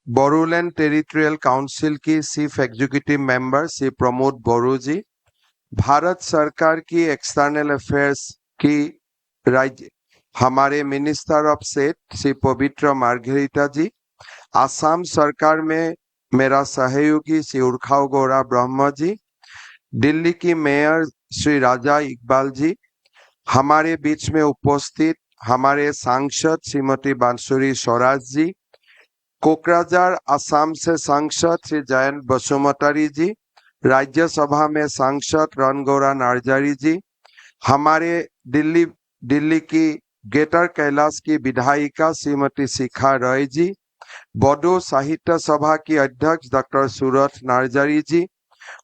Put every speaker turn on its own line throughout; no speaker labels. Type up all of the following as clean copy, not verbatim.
Bodoland territorial council की chief executive member Shri Pramod Boro ji, Bharat सरकार की एक्सटर्नल अफेयर्स की राज्य हमारे मिनिस्टर ऑफ स्टेट श्री पवित्र मार्गेरिटा जी, आसाम सरकार में मेरा सहयोगी श्री उर्खाव गौरा ब्रह्म जी, दिल्ली की मेयर श्री राजा इकबाल जी, हमारे बीच में उपस्थित हमारे सांसद श्रीमती बांसुरी स्वराज जी, कोकराझार असम से सांसद श्री जयंत बसुमतारी जी, राज्यसभा में सांसद रणगौरा नार्जारी जी, हमारे दिल्ली की ग्रेटर कैलाश की विधायिका श्रीमती शिखा रॉय जी, बोडो साहित्य सभा की अध्यक्ष डॉक्टर सूरत नार्जारी जी,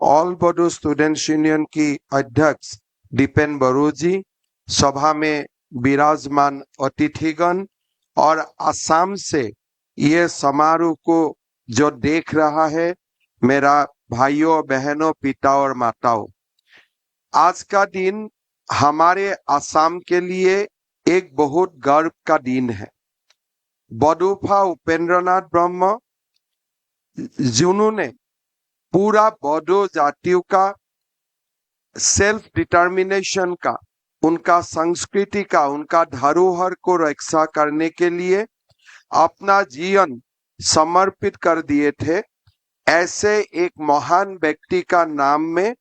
ऑल बोडो स्टूडेंट्स यूनियन की अध्यक्ष दीपेन बरू जी, सभा में विराजमान अतिथिगण और असम से ये समारोह को जो देख रहा है मेरा भाइयों बहनों पिता और माताओं, आज का दिन हमारे असम के लिए एक बहुत गर्व का दिन है। बडोफा उपेंद्रनाथ ब्रह्म जिन्होंने पूरा बोडो जातियों का सेल्फ डिटर्मिनेशन का, उनका संस्कृति का, उनका धरोहर को रक्षा करने के लिए अपना जीवन समर्पित कर दिए थे, ऐसे एक महान व्यक्ति का नाम में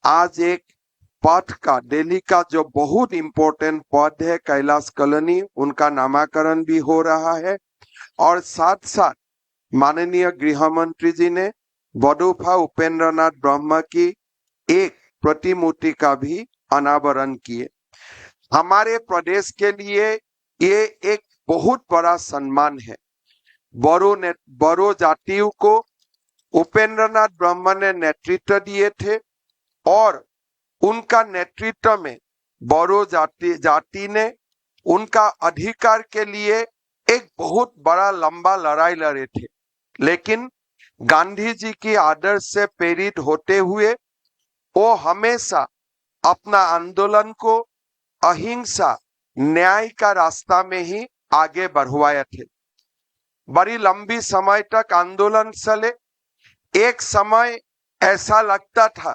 आज एक पद का, दिल्ली का जो बहुत इंपॉर्टेंट पद है कैलाश कॉलोनी, उनका नामकरण भी हो रहा है। और साथ साथ माननीय गृह मंत्री जी ने बडोफा उपेंद्रनाथ ब्रह्म की एक प्रतिमूर्ति का भी अनावरण किए। हमारे प्रदेश के लिए ये एक बहुत बड़ा सम्मान है। बोरो जातियों को उपेंद्रनाथ ब्रह्म ने नेतृत्व दिए थे और उनका नेतृत्व में बोरो जाति ने उनका अधिकार के लिए एक बहुत बड़ा लंबा लड़ाई लड़े थे, लेकिन गांधी जी की आदर्श से प्रेरित होते हुए वो हमेशा अपना आंदोलन को अहिंसा न्याय का रास्ता में ही आगे बढ़वाए थे। बड़ी लंबी समय तक आंदोलन चले। एक समय ऐसा लगता था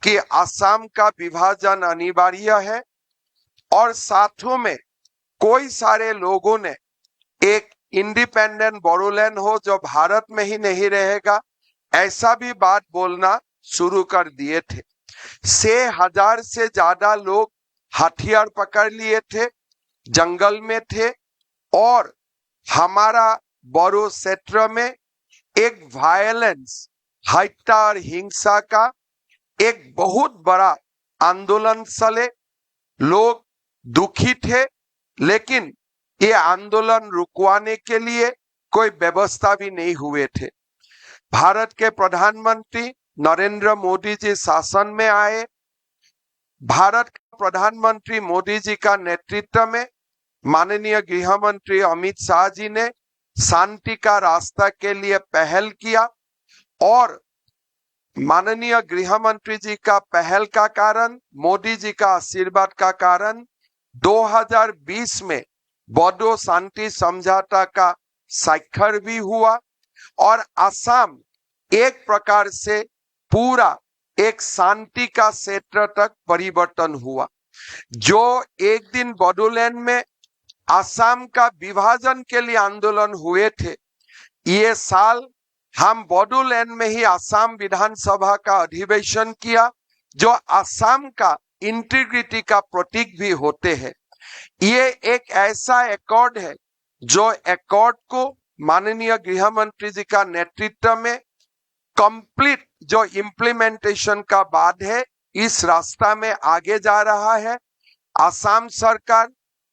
कि असम का विभाजन अनिवार्य है और साथों में कोई सारे लोगों ने एक इंडिपेंडेंट बोडोलैंड हो जो भारत में ही नहीं रहेगा, ऐसा भी बात बोलना शुरू कर दिए थे। 6,000 से ज्यादा लोग हथियार पकड़ लिए थे, जंगल में थे और हमारा बोडो क्षेत्र में एक वायलेंस, हत्या और हिंसा का एक बहुत बड़ा आंदोलन चले। लोग दुखी थे, लेकिन ये आंदोलन रुकवाने के लिए कोई व्यवस्था भी नहीं हुए थे। भारत के प्रधानमंत्री नरेंद्र मोदी जी शासन में आए। भारत के प्रधानमंत्री मोदी जी का नेतृत्व में माननीय गृह मंत्री अमित शाह जी ने शांति का रास्ता के लिए पहल किया और माननीय गृह मंत्री जी का पहल का कारण, मोदी जी का आशीर्वाद का कारण 2020 में बोडो शांति समझौता का स्वाक्षर भी हुआ और असम एक प्रकार से पूरा एक शांति का क्षेत्र तक परिवर्तन हुआ। जो एक दिन बोडोलैंड में असम का विभाजन के लिए आंदोलन हुए थे, ये साल हम बोडोलैंड में ही असम विधानसभा का अधिवेशन किया, जो असम का इंटीग्रिटी का प्रतीक भी होते हैं। ये एक ऐसा एकॉर्ड है जो एकॉर्ड को माननीय गृह मंत्री जी का नेतृत्व में कंप्लीट जो इम्प्लीमेंटेशन का बाद है, इस रास्ता में आगे जा रहा है। असम सरकार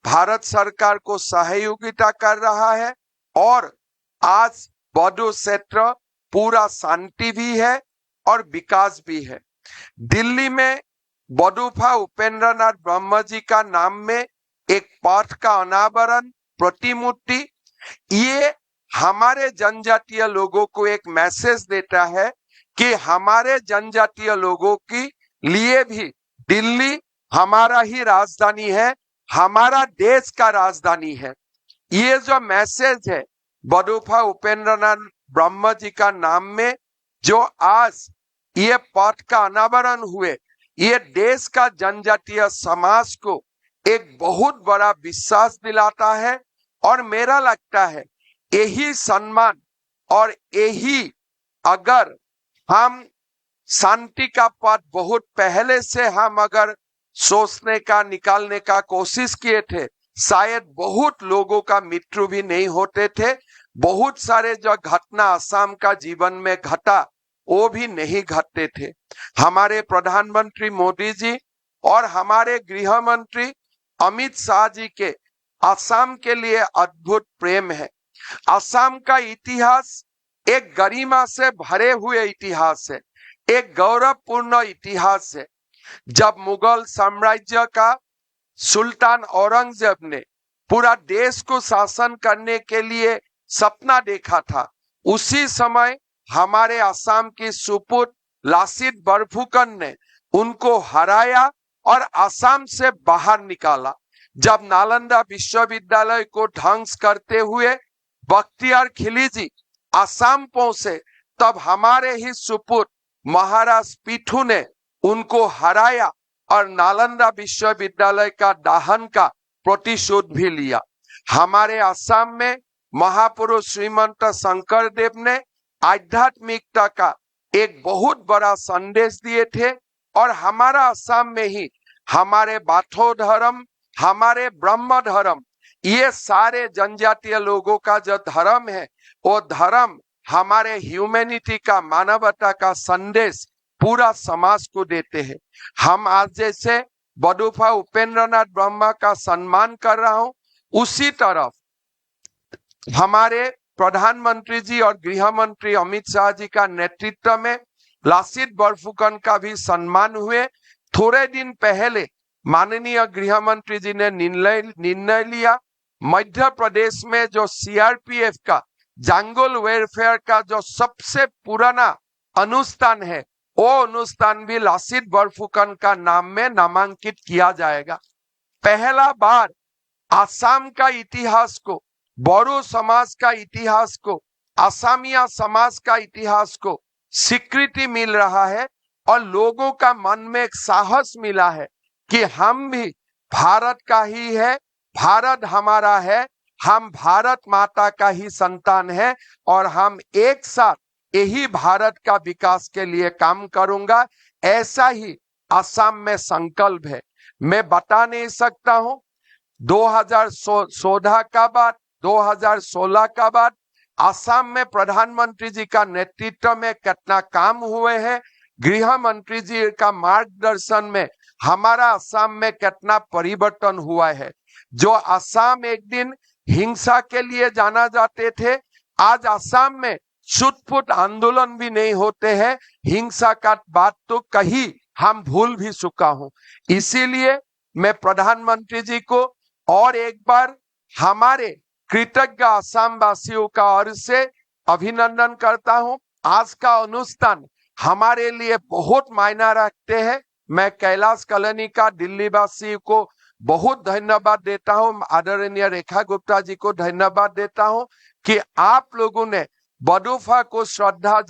भारत सरकार को सहयोगिता कर रहा है और आज बोडो क्षेत्र पूरा शांति भी है और विकास भी है। दिल्ली में बडोफा उपेंद्रनाथ ब्रह्म जी का नाम में एक पथ का अनावरण, प्रतिमूर्ति, ये हमारे जनजातीय लोगों को एक मैसेज देता है कि हमारे जनजातीय लोगों के लिए भी दिल्ली हमारा ही राजधानी है, हमारा देश का राजधानी है। ये जो मैसेज है बडोफा उपेंद्रनाथ ब्रह्म जी का नाम में जो आज ये पद का अनावरण हुए, ये देश का जनजातीय समाज को एक बहुत बड़ा विश्वास दिलाता है। और मेरा लगता है यही सम्मान और यही, अगर हम शांति का पद बहुत पहले से हम अगर सोचने का निकालने का कोशिश किए थे, शायद बहुत लोगों का मृत्यु भी नहीं होते थे। बहुत सारे जो घटना असम का जीवन में घटा वो भी नहीं घटते थे। हमारे प्रधानमंत्री मोदी जी और हमारे गृह मंत्री अमित शाह जी के असम के लिए अद्भुत प्रेम है। असम का इतिहास एक गरिमा से भरे हुए इतिहास है, एक गौरवपूर्ण इतिहास है। जब मुगल साम्राज्य का सुल्तान औरंगजेब ने पूरा देश को शासन करने के लिए सपना देखा था, उसी समय हमारे असम की सुपुत्र लासित बरफुकन ने उनको हराया और असम से बाहर निकाला। जब नालंदा विश्वविद्यालय को ध्वंस करते हुए बख्तियार खिलजी असम पहुंचे, तब हमारे ही सुपुत्र महाराज पीठू ने उनको हराया और नालंदा विश्वविद्यालय का दाहन का प्रतिशोध भी लिया। हमारे असम में महापुरुष श्रीमंत शंकर देव ने आध्यात्मिकता का एक बहुत बड़ा संदेश दिए थे। और हमारा असम में ही हमारे बाथो धर्म, हमारे ब्रह्म धर्म, ये सारे जनजातीय लोगों का जो धर्म है, वो धर्म हमारे ह्यूमैनिटी का, मानवता का संदेश पूरा समाज को देते हैं। हम आज जैसे बडुफा उपेंद्र नाथ ब्रह्मा का सम्मान कर रहा हूं, उसी तरफ हमारे प्रधानमंत्री जी और गृह मंत्री अमित शाह जी का नेतृत्व में लासित बरफुकन का भी सम्मान हुए। थोड़े दिन पहले माननीय गृह मंत्री जी ने निर्णय लिया, मध्य प्रदेश में जो सीआरपीएफ का जंगल वेलफेयर का जो सबसे पुराना अनुष्ठान है, वो अनुष्ठान भी लासित बरफुकन का नाम में नामांकित किया जाएगा। पहला बार असम का इतिहास को, बोडो समाज का इतिहास को, असमिया समाज का इतिहास को स्वीकृति मिल रहा है और लोगों का मन में एक साहस मिला है कि हम भी भारत का ही है, भारत हमारा है, हम भारत माता का ही संतान है और हम एक साथ यही भारत का विकास के लिए काम करूंगा। ऐसा ही असम में संकल्प है। मैं बता नहीं सकता हूं 2014 का बाद, 2016 का बाद असम में प्रधानमंत्री जी का नेतृत्व में कितना काम हुए हैं, गृह मंत्री जी का मार्गदर्शन में हमारा असम में कितना परिवर्तन हुआ है। जो असम एक दिन हिंसा के लिए जाना जाते थे, आज असम में छुटपुट आंदोलन भी नहीं होते हैं। हिंसा का बात तो कहीं हम भूल भी चुका हूं। इसीलिए मैं प्रधानमंत्री जी को और एक बार हमारे कृतज्ञ असम वासियों का ओर से अभिनंदन करता हूं। आज का अनुष्ठान हमारे लिए बहुत मायना रखते हैं। मैं कैलाश कॉलोनी का दिल्ली वासी को बहुत धन्यवाद देता हूं, आदरणीय रेखा गुप्ता जी को धन्यवाद देता हूं कि आप लोगों ने बडुफा को श्रद्धा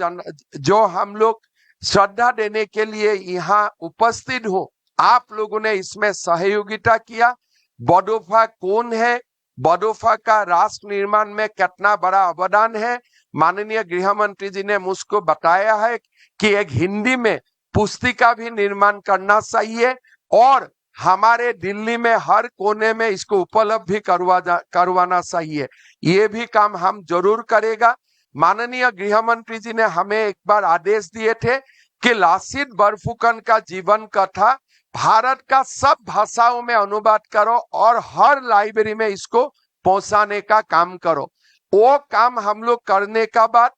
जो हम लोग श्रद्धा देने के लिए यहाँ उपस्थित हो, आप लोगों ने इसमें सहयोगिता किया। बडुफा कौन है, बडुफा का राष्ट्र निर्माण में कितना बड़ा अवदान है, माननीय गृह मंत्री जी ने मुझको बताया है कि एक हिंदी में पुस्तिका भी निर्माण करना चाहिए और हमारे दिल्ली में हर कोने में इसको उपलब्ध भी करवाना चाहिए। ये भी काम हम जरूर करेगा। माननीय गृह मंत्री जी ने हमें एक बार आदेश दिए थे कि लासित बरफुकन का जीवन कथा भारत का सब भाषाओं में अनुवाद करो और हर लाइब्रेरी में इसको पहुंचाने का काम करो। वो काम हम लोग करने का बाद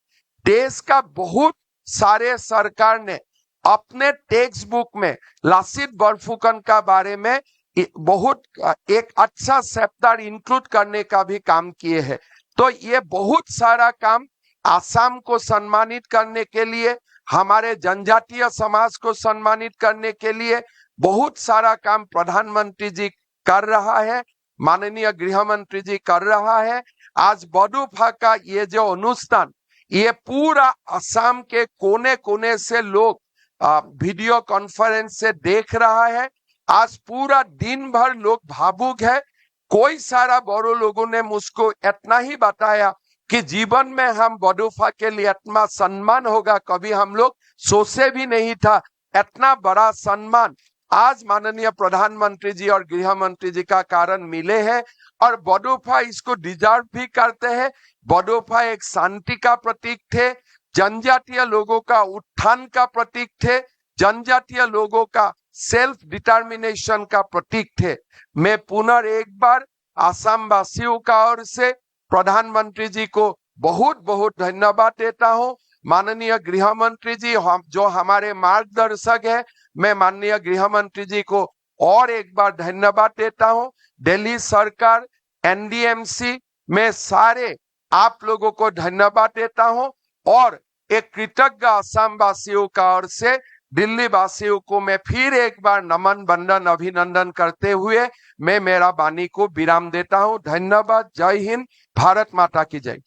देश का बहुत सारे सरकार ने अपने टेक्स्ट बुक में लासित बरफुकन का बारे में बहुत एक अच्छा चैप्टर इंक्लूड करने का भी काम किए हैं। तो ये बहुत सारा काम असम को सम्मानित करने के लिए, हमारे जनजातीय समाज को सम्मानित करने के लिए बहुत सारा काम प्रधानमंत्री जी कर रहा है, माननीय गृह मंत्री जी कर रहा है। आज बडुफा का ये जो अनुष्ठान, ये पूरा असम के कोने कोने से लोग वीडियो कॉन्फ्रेंस से देख रहा है। आज पूरा दिन भर लोग भावुक है। कोई सारा बोडो लोगों ने मुझको इतना ही बताया कि जीवन में हम बोडोफा के लिए इतना सम्मान होगा, कभी हम लोग सोचे भी नहीं था। इतना बड़ा सम्मान आज माननीय प्रधानमंत्री जी और गृह मंत्री जी का कारण मिले हैं, और बोडोफा इसको डिजर्व भी करते हैं। बोडोफा एक शांति का प्रतीक थे, जनजातीय लोगों का उत्थान का प्रतीक थे, जनजातीय लोगों का सेल्फ डिटर्मिनेशन का प्रतीक थे। मैं पुनः एक बार असम वासियों का ओर से प्रधानमंत्री जी को बहुत बहुत धन्यवाद देता हूं। माननीय गृह मंत्री जी जो हमारे मार्गदर्शक है, मैं माननीय गृह मंत्री जी को और एक बार धन्यवाद देता हूं। दिल्ली सरकार, एनडीएमसी में सारे आप लोगों को धन्यवाद देता हूं, और एक कृतज्ञ असम वासियों का ओर से दिल्ली वासियों को मैं फिर एक बार नमन वंदन अभिनंदन करते हुए मैं मेरा वाणी को विराम देता हूं। धन्यवाद। जय हिंद। भारत माता की जय।